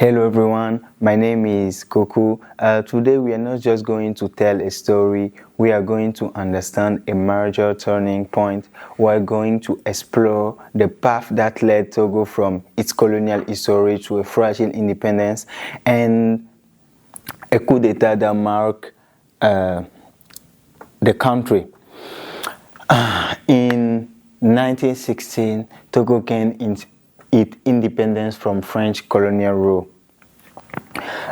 Hello everyone, my name is Kokou. Today we are not just going to tell a story, we are going to understand a major turning point. We are going to explore the path that led Togo from its colonial history to a fragile independence and a coup d'etat that marked the country. In 1916, Togo gained its independence from French colonial rule.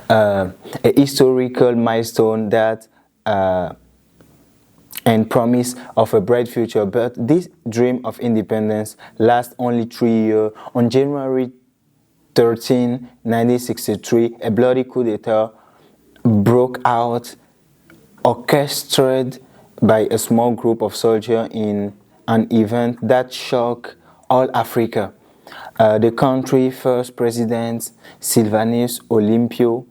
A historical milestone that and promise of a bright future, but this dream of independence lasts only 3 years. On January 13, 1963, a bloody coup d'etat broke out, orchestrated by a small group of soldiers in an event that shocked all Africa. The country's first president, Sylvanus Olympio,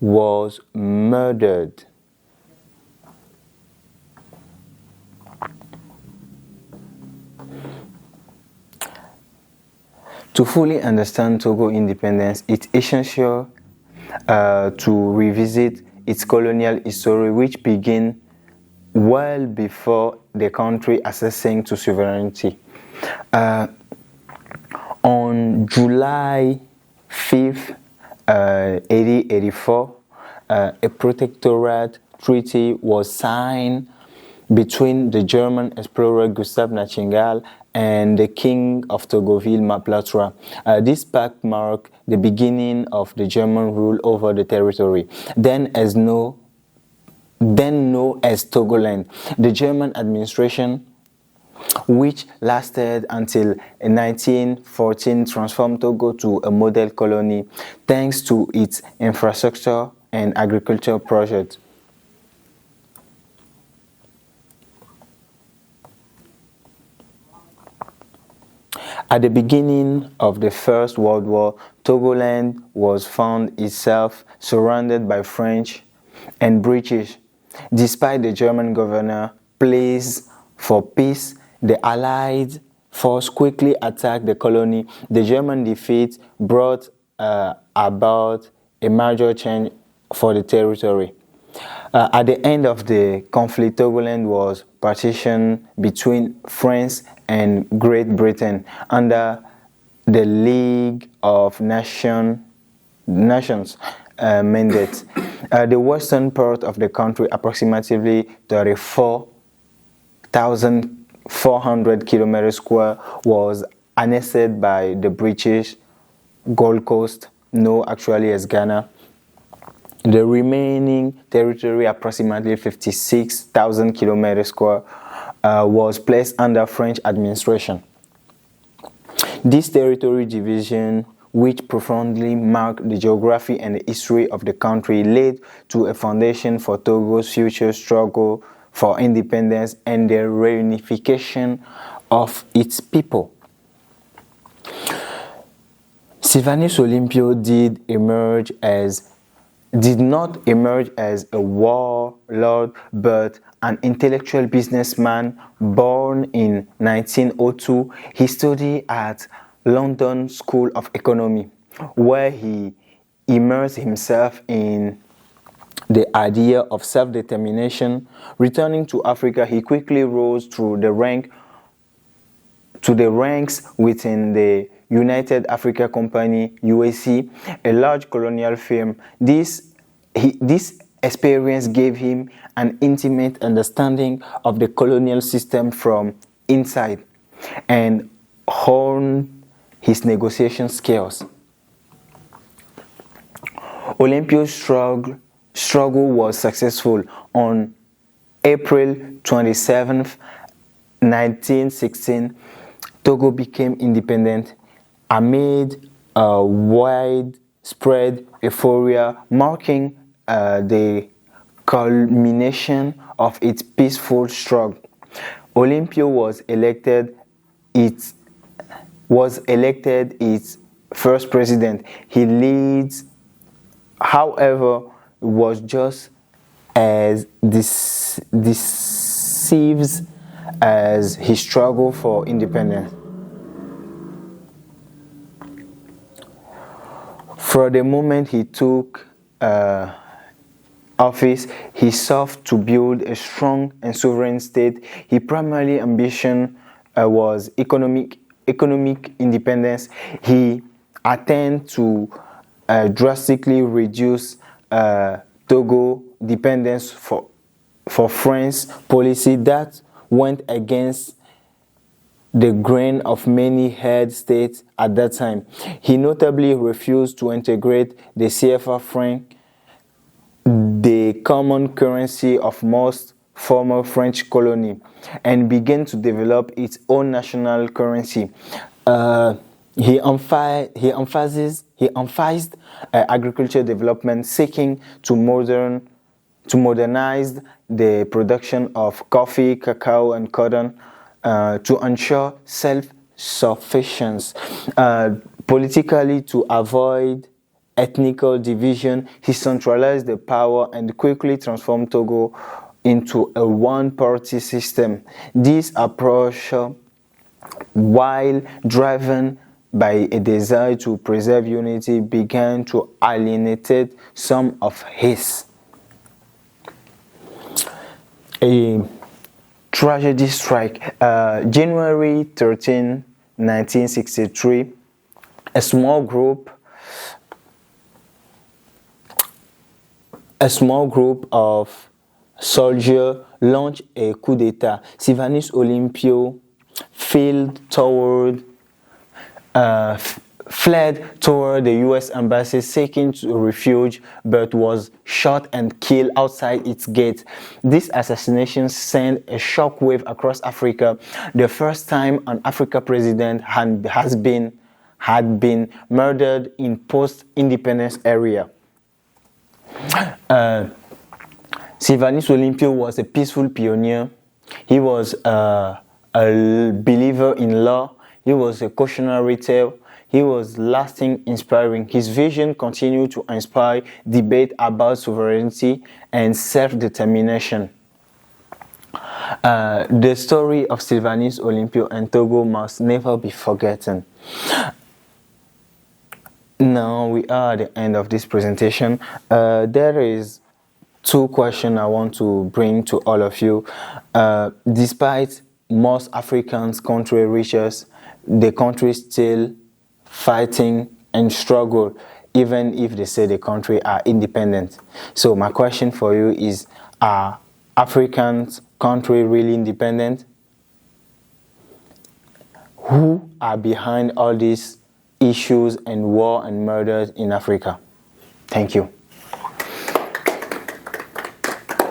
was murdered. To fully understand Togo independence, it's essential to revisit its colonial history, which began well before the country accessing to sovereignty. On July 5th, 1884, a protectorate treaty was signed between the German explorer Gustav Nachtigal and the King of Togoville Maplatra. This pact marked the beginning of the German rule over the territory, then known as Togoland. The German administration, which lasted until 1914, transformed Togo to a model colony thanks to its infrastructure and agriculture projects. At the beginning of the First World War, Togoland was found itself surrounded by French and British. Despite the German governor pleas for peace, the Allied force quickly attacked the colony. The German defeat brought about a major change for the territory. At the end of the conflict, Togoland was partitioned between France and Great Britain under the League of Nations mandate. The western part of the country, approximately 34,400 kilometers square, was annexed by the British Gold Coast, known actually as Ghana. The remaining territory, approximately 56,000 kilometers square, was placed under French administration. This territory division, which profoundly marked the geography and the history of the country, laid to a foundation for Togo's future struggle for independence and the reunification of its people. Sylvanus Olympio did not emerge as a warlord, but an intellectual businessman. Born in 1902, he studied at London School of Economy, where he immersed himself in the idea of self-determination. Returning to Africa, he quickly rose through the ranks within the United Africa Company, UAC, a large colonial firm. This experience gave him an intimate understanding of the colonial system from inside and honed his negotiation skills. Olympio's struggle was successful. On April 27, 1916, Togo became independent amid a widespread euphoria, marking the culmination of its peaceful struggle. Olympio was elected its first president. His lead, however, was just as decisive as his struggle for independence. From the moment he took office, he sought to build a strong and sovereign state. His primary ambition was economic independence. He attempted to drastically reduce Togo dependence for France policy that went against the grain of many head states at that time. He notably refused to integrate the CFA franc, the common currency of most former French colonies, and began to develop its own national currency. He emphasized agriculture development, seeking to modernize the production of coffee, cacao, and cotton to ensure self-sufficiency. Politically, to avoid ethnical division, he centralized the power and quickly transformed Togo into a one-party system. This approach, while driven by a desire to preserve unity, began to alienate some of his. A tragedy strike. January 13, 1963, a small group of soldiers launched a coup d'etat. Sylvanus Olympio fled toward the U.S. embassy seeking refuge, but was shot and killed outside its gate. This assassination sent a shockwave across Africa. The first time an African president had been murdered in post-independence area. Sylvanus Olympio was a peaceful pioneer. He was a believer in law. He was a cautionary tale. He was lasting, inspiring. His vision continued to inspire debate about sovereignty and self-determination. The story of Sylvanus Olympio and Togo must never be forgotten. Now we are at the end of this presentation. There is two questions I want to bring to all of you. Despite most African countries riches, the country still fighting and struggle, even if they say the country are independent. So my question for you is, are African country really independent? Who are behind all these issues and war and murders in Africa? Thank you.